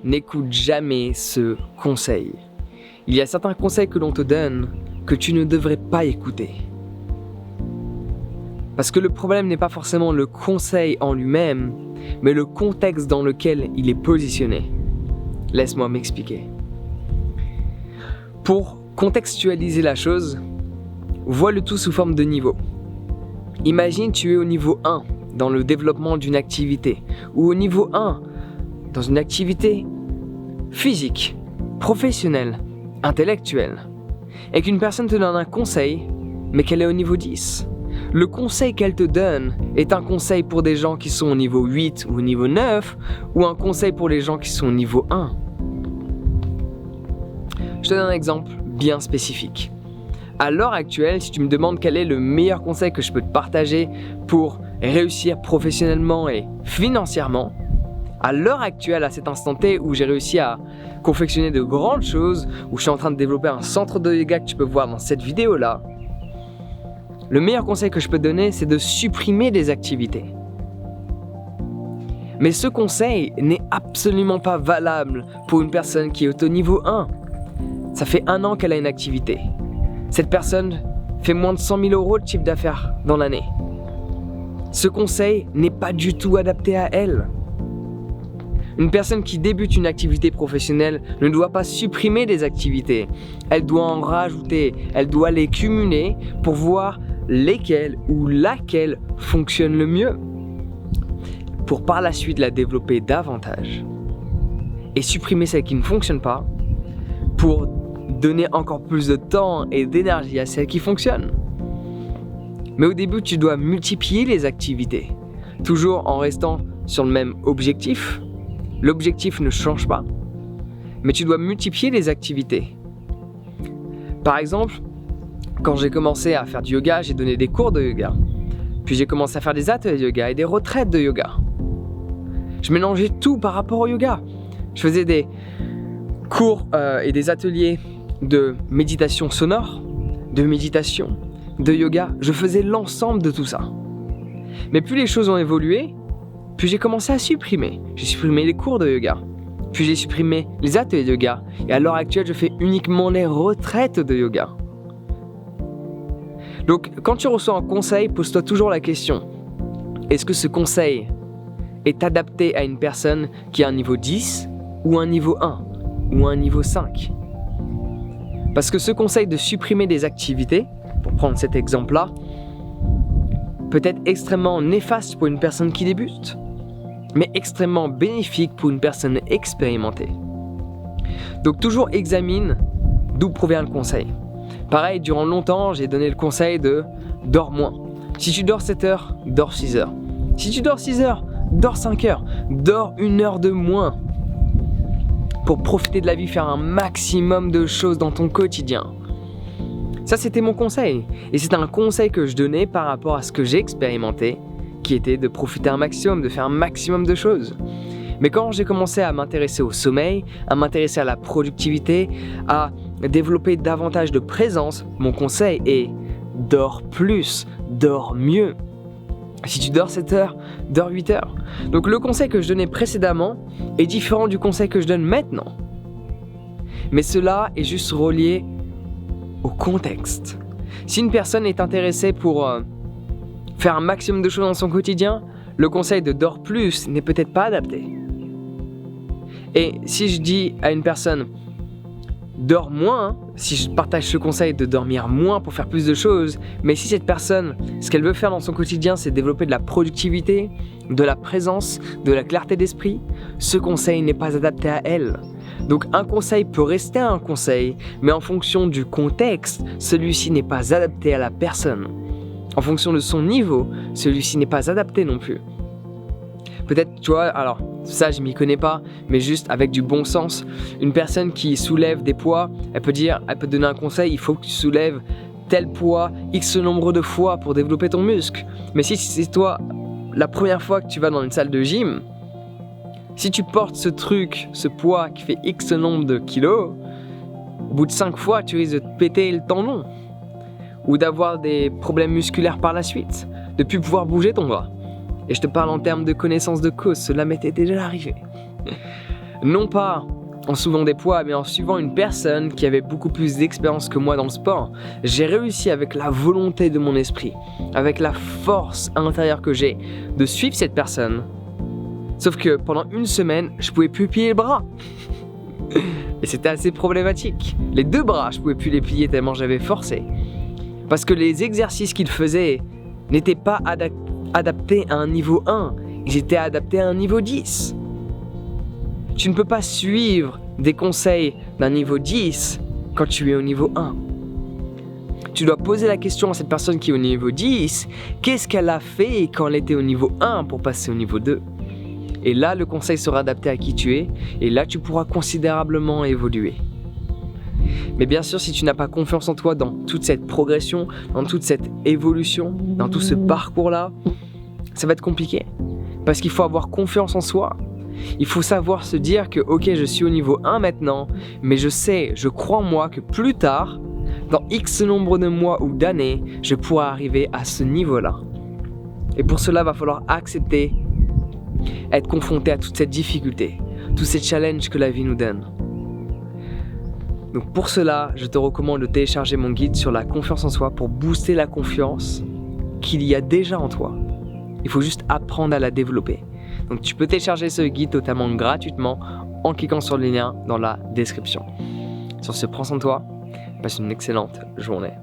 n'écoute jamais ce conseil. Il y a certains conseils que l'on te donne que tu ne devrais pas écouter. Parce que le problème n'est pas forcément le conseil en lui-même, mais le contexte dans lequel il est positionné. Laisse-moi m'expliquer. Pour contextualiser la chose, vois le tout sous forme de niveau. Imagine tu es au niveau 1 dans le développement d'une activité, ou au niveau 1 dans une activité physique, professionnelle, intellectuelle, et qu'une personne te donne un conseil, mais qu'elle est au niveau 10. Le conseil qu'elle te donne est un conseil pour des gens qui sont au niveau 8 ou au niveau 9, ou un conseil pour les gens qui sont au niveau 1. Je te donne un exemple bien spécifique. À l'heure actuelle, si tu me demandes quel est le meilleur conseil que je peux te partager pour réussir professionnellement et financièrement, à l'heure actuelle, à cet instant T où j'ai réussi à confectionner de grandes choses, où je suis en train de développer un centre de yoga que tu peux voir dans cette vidéo-là, le meilleur conseil que je peux te donner, c'est de supprimer des activités. Mais ce conseil n'est absolument pas valable pour une personne qui est au niveau 1. Ça fait 1 an qu'elle a une activité. Cette personne fait moins de 100 000 € de chiffre d'affaires dans l'année. Ce conseil n'est pas du tout adapté à elle. Une personne qui débute une activité professionnelle ne doit pas supprimer des activités. Elle doit en rajouter, elle doit les cumuler pour voir lesquelles ou laquelle fonctionne le mieux, pour par la suite la développer davantage et supprimer celles qui ne fonctionnent pas pour donner encore plus de temps et d'énergie à celles qui fonctionnent. Mais au début, tu dois multiplier les activités, toujours en restant sur le même objectif. L'objectif ne change pas, mais tu dois multiplier les activités. Par exemple, quand j'ai commencé à faire du yoga, j'ai donné des cours de yoga. Puis j'ai commencé à faire des ateliers de yoga et des retraites de yoga. Je mélangeais tout par rapport au yoga. Je faisais des cours et des ateliers de méditation sonore, de méditation, de yoga. Je faisais l'ensemble de tout ça. Mais plus les choses ont évolué, puis j'ai commencé à supprimer. J'ai supprimé les cours de yoga. Puis j'ai supprimé les ateliers de yoga. Et à l'heure actuelle, je fais uniquement les retraites de yoga. Donc, quand tu reçois un conseil, pose-toi toujours la question. Est-ce que ce conseil est adapté à une personne qui a un niveau 10 ou un niveau 1 ou un niveau 5? Parce que ce conseil de supprimer des activités, pour prendre cet exemple-là, peut être extrêmement néfaste pour une personne qui débute, mais extrêmement bénéfique pour une personne expérimentée. Donc toujours examine d'où provient le conseil. Pareil, durant longtemps, j'ai donné le conseil de dors moins. Si tu dors 7 heures, dors 6 heures. Si tu dors 6 heures, dors 5 heures. Dors 1 heure de moins. Pour profiter de la vie, faire un maximum de choses dans ton quotidien. Ça, c'était mon conseil. Et c'est un conseil que je donnais par rapport à ce que j'ai expérimenté, qui était de profiter un maximum, de faire un maximum de choses. Mais quand j'ai commencé à m'intéresser au sommeil, à m'intéresser à la productivité, à développer davantage de présence, mon conseil est dors plus, dors mieux. Si tu dors 7 heures, dors 8 heures. Donc le conseil que je donnais précédemment est différent du conseil que je donne maintenant. Mais cela est juste relié au contexte. Si une personne est intéressée pour faire un maximum de choses dans son quotidien, le conseil de dors plus n'est peut-être pas adapté. Et si je dis à une personne dors moins, si je partage ce conseil de dormir moins pour faire plus de choses, mais si cette personne, ce qu'elle veut faire dans son quotidien, c'est développer de la productivité, de la présence, de la clarté d'esprit, ce conseil n'est pas adapté à elle. Donc un conseil peut rester un conseil, mais en fonction du contexte, celui-ci n'est pas adapté à la personne. En fonction de son niveau, celui-ci n'est pas adapté non plus. Peut-être, tu vois, alors ça je m'y connais pas, mais juste avec du bon sens, une personne qui soulève des poids, elle peut donner un conseil, il faut que tu soulèves tel poids X nombre de fois pour développer ton muscle. Mais si c'est toi, la première fois que tu vas dans une salle de gym, si tu portes ce poids qui fait X nombre de kilos, au bout de 5 fois, tu risques de te péter le tendon ou d'avoir des problèmes musculaires par la suite, de plus pouvoir bouger ton bras. Et je te parle en termes de connaissance de cause, cela m'était déjà arrivé. Non pas en soulevant des poids, mais en suivant une personne qui avait beaucoup plus d'expérience que moi dans le sport. J'ai réussi avec la volonté de mon esprit, avec la force intérieure que j'ai, de suivre cette personne. Sauf que pendant une semaine, je pouvais plus plier le bras. Et c'était assez problématique. Les 2 bras, je pouvais plus les plier tellement j'avais forcé. Parce que les exercices qu'il faisait n'étaient pas adaptés à un niveau 1, ils étaient adaptés à un niveau 10. Tu ne peux pas suivre des conseils d'un niveau 10 quand tu es au niveau 1. Tu dois poser la question à cette personne qui est au niveau 10, qu'est-ce qu'elle a fait quand elle était au niveau 1 pour passer au niveau 2 ? Et là, le conseil sera adapté à qui tu es, et là, tu pourras considérablement évoluer. Mais bien sûr, si tu n'as pas confiance en toi dans toute cette progression, dans toute cette évolution, dans tout ce parcours-là, ça va être compliqué. Parce qu'il faut avoir confiance en soi. Il faut savoir se dire que ok, je suis au niveau 1 maintenant, mais je crois en moi que plus tard, dans X nombre de mois ou d'années, je pourrai arriver à ce niveau-là. Et pour cela, il va falloir accepter, être confronté à toute cette difficulté, tous ces challenges que la vie nous donne. Donc pour cela, je te recommande de télécharger mon guide sur la confiance en soi pour booster la confiance qu'il y a déjà en toi. Il faut juste apprendre à la développer. Donc tu peux télécharger ce guide totalement gratuitement en cliquant sur le lien dans la description. Sur ce, prends soin de toi, passe une excellente journée.